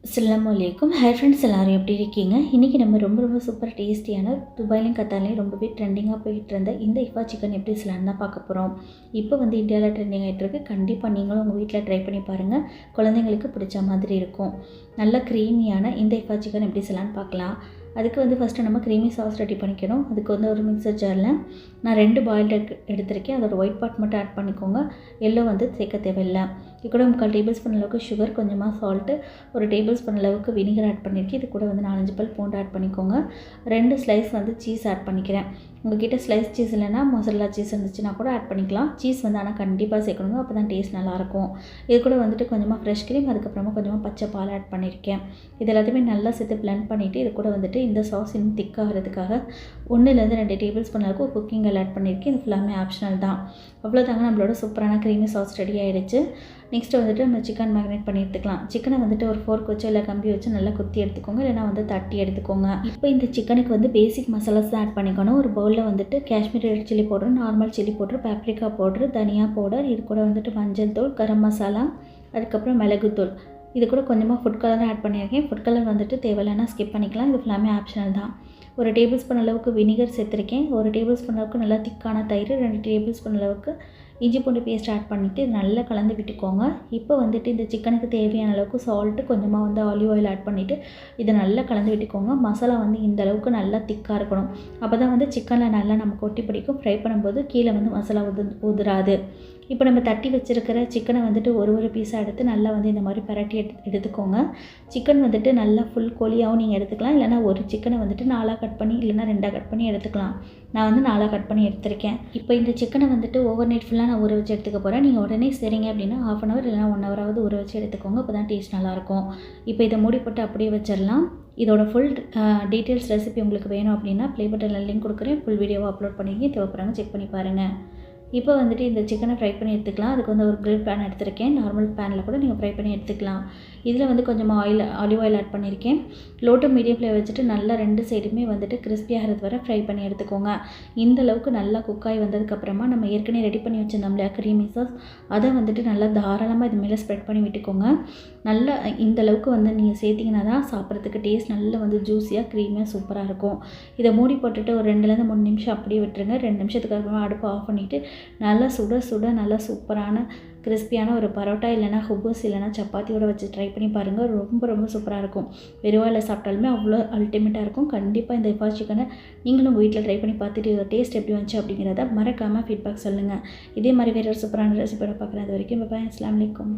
அஸ்ஸலாமு அலைக்கும். Hi friends, எல்லோரும் எப்படி இருக்கீங்க? இன்றைக்கி நம்ம ரொம்ப சூப்பர் டேஸ்டியான துபாயிலையும் கத்தார்லையும் ரொம்பவே ட்ரெண்டிங்காக போயிட்டு இருந்த இந்த இஃபா சிக்கன் எப்படி செய்யலான்னு தான் பார்க்க போகிறோம். இப்போ இந்தியாவில் ட்ரெண்டிங் ஆகிட்டு இருக்கு. கண்டிப்பாக நீங்களும் உங்கள் வீட்டில் ட்ரை பண்ணி பாருங்கள். குழந்தைங்களுக்கு பிடிச்ச மாதிரி இருக்கும். நல்ல க்ரீமியான இந்த இஃபா சிக்கன் எப்படி செய்யலான்னு பார்க்கலாம். அதுக்கு ஃபஸ்ட்டு நம்ம க்ரீமி சாஸ் ரெடி பண்ணிக்கணும். அதுக்கு ஒரு மிக்சர் ஜாரில் நான் 2 பாயில்டு எக் எடுத்திருக்கேன். அதோட ஒயிட் பார்ட் மட்டும் ஆட் பண்ணிக்கோங்க. எல்லோ சேர்க்க தேவையில்லை. இது கூட 3/4 டேபிள் ஸ்பூன் அளவுக்கு சுகர், கொஞ்சமாக சால்ட்டு, 1 டேபிள் ஸ்பூன் அளவுக்கு வினிகர் ஆட் பண்ணியிருக்கேன். இது கூட 4-5 பல் பூண்டு ஆட் பண்ணிக்கோங்க. 2 ஸ்லைஸ் சீஸ் ஆட் பண்ணிக்கிறேன். உங்கள்கிட்ட ஸ்லைஸ் சீஸ் இல்லைனா மொசரல்லா சீஸ் இருந்துச்சுன்னா கூட ஆட் பண்ணிக்கலாம். சீஸ் ஆனால் கண்டிப்பாக சேர்க்கணுங்க. அப்போ தான் டேஸ்ட் நல்லாயிருக்கும். இது கூட கொஞ்சமாக ஃப்ரெஷ் க்ரீம், அதுக்கப்புறமா கொஞ்சமாக பச்சை பால் ஆட் பண்ணியிருக்கேன். இது எல்லாத்தையுமே நல்லா சேர்த்து பிளெண்ட் பண்ணிவிட்டு இது கூட இந்த சாஸ் இன்னும் திக்காகிறதுக்காக 1-2 டேபிள் ஸ்பூன் அளவுக்கு குக்கிங் ஆயில் ஆட் பண்ணியிருக்கேன். இது ஃபுல்லாமே ஆப்ஷனல் தான். அவ்வளோதாங்க, நம்மளோட சூப்பரான க்ரீமி சாஸ் ரெடி ஆகிடுச்சு. நெக்ஸ்ட்டு நம்ம சிக்கன் மேரினேட் பண்ணி எடுத்துக்கலாம். சிக்கனை ஒரு ஃபோர்க் வச்சு இல்லை கம்பி வச்சு நல்லா குத்தி எடுத்துக்கோங்க, இல்லைனா தட்டி எடுத்துக்கோங்க. இப்போ இந்த சிக்கனுக்கு பேசிக் மசாலாஸ் தான் ஆட் பண்ணிக்கணும். ஒரு பவுலில் Kashmiri red chilli powder, normal chilli powder, paprika powder, தனியா பவுடர், இது கூட மஞ்சள் தூள், கரம் மசாலா, அதுக்கப்புறம் மிளகுத்தூள், இது கூட கொஞ்சமாக ஃபுட் கலர் ஆட் பண்ணியிருக்கேன். ஃபுட் கலர் தேவையில்லைன்னா ஸ்கிப் பண்ணிக்கலாம். இது ஃபுல்லாமே ஆப்ஷனல் தான். 1 டேபிள் ஸ்பூன் அளவுக்கு வினிகர் சேர்த்துருக்கேன். 1 டேபிள் ஸ்பூன் அளவுக்கு நல்லா திக்கான தயிர், 2 டேபிள் ஸ்பூன் அளவுக்கு இஞ்சி பூண்டு பேஸ்ட் ஆட் பண்ணிவிட்டு இது நல்லா கலந்து விட்டுக்கோங்க. இப்போ இந்த சிக்கனுக்கு தேவையான அளவுக்கு சால்ட்டு, கொஞ்சமாக ஆலிவ் ஆயில் ஆட் பண்ணிவிட்டு இதை நல்லா கலந்து விட்டுக்கோங்க. மசாலா இந்த அளவுக்கு நல்லா திக்காக இருக்கணும். அப்போ தான் சிக்கனில் நல்லா நம்ம கொட்டி பிடிக்கும். ஃப்ரை பண்ணும்போது கீழே மசாலா உதிராது. இப்போ நம்ம தட்டி வச்சுருக்கிற சிக்கனை ஒரு பீஸாக எடுத்து நல்லா இந்த மாதிரி பரட்டி எடுத்துக்கோங்க. சிக்கன் நல்லா ஃபுல் கோழியாகவும் நீங்கள் எடுத்துக்கலாம், இல்லைனா ஒரு சிக்கனை 4ஆக கட் பண்ணி, இல்லைனா 2ஆக கட் பண்ணி எடுத்துக்கலாம். நான் 4ஆக கட் பண்ணி எடுத்திருக்கேன். இப்போ இந்த சிக்கனை ஓவர் நைட் ஃபுல்லாக நான் ஊற வச்சு எடுத்துக்க போகிறேன். நீங்கள் உடனே சரிங்க அப்படின்னா 1/2 hour இல்லைனா 1 hour ஊற வச்சு எடுத்துக்கோங்க. அப்போ தான் டேஸ்ட் நல்லாயிருக்கும். இப்போ இதை மூடி போட்டு அப்படியே வச்சிடலாம். இதோட ஃபுல் டீட்டெயில்ஸ் ரெசிபி உங்களுக்கு வேணும் அப்படின்னா ப்ளே பட்டனில் லிங்க் கொடுக்குறேன். ஃபுல் வீடியோவை அப்லோட் பண்ணிக்கி தேவைப்படுறாங்க, செக் பண்ணி பாருங்கள். இப்போ இந்த சிக்கனை ஃப்ரை பண்ணி எடுத்துக்கலாம். அதுக்கு ஒரு கிரில் பேன் எடுத்திருக்கேன். நார்மல் பேனில் கூட நீங்கள் ஃப்ரை பண்ணி எடுத்துக்கலாம். இதில் கொஞ்சமாக ஆலிவ் ஆயில் ஆட் பண்ணியிருக்கேன். லோ டு மீடியம் ஃப்ளேம் வச்சுட்டு நல்லா 2 சைடுமே கிறிஸ்பி ஆகிறது வரை ஃப்ரை பண்ணி எடுத்துக்கோங்க. இந்த அளவுக்கு நல்லா குக்காகி வந்ததுக்கப்புறமா நம்ம ஏற்கனவே ரெடி பண்ணி வச்சுருந்தோம் இல்லையா க்ரீமி சாஸ், அதை நல்லா தாராளமாக இது மேலே ஸ்ப்ரெட் பண்ணி விட்டுக்கோங்க. நல்லா இந்த அளவுக்கு நீங்கள் சேர்த்திங்கன்னா தான் சாப்பிட்றதுக்கு டேஸ்ட் நல்லா ஜூஸியாக க்ரீமியாக சூப்பராக இருக்கும். இதை மூடி போட்டுட்டு ஒரு 2-3 நிமிஷம் அப்படியே விட்டுருங்க. 2 நிமிஷத்துக்கு அப்புறமா அடுப்பு ஆஃப் பண்ணிவிட்டு நல்லா சுட நல்லா சூப்பரான கிறிஸ்பியான ஒரு பரோட்டா, இல்லைனா ஹுபூஸ், இல்லைனா சப்பாத்தியோட வச்சு ட்ரை பண்ணி பாருங்கள். ரொம்ப சூப்பராக இருக்கும். வெறுவாயில் சாப்பிட்டாலுமே அவ்வளோ அல்டிமேட்டாக இருக்கும். கண்டிப்பாக இந்த இஃபா சிக்கனை நீங்களும் உங்கள் வீட்டில் ட்ரை பண்ணி பார்த்துட்டு இதோட டேஸ்ட் எப்படி வந்துச்சு அப்படிங்கிறத மறக்காமல் ஃபீட்பேக் சொல்லுங்கள். இதே மாதிரி வேறு ஒரு சூப்பரான ரெசிபியோட பார்க்குறது வரைக்கும் பாய். அஸ்ஸலாமு அலைக்கும்.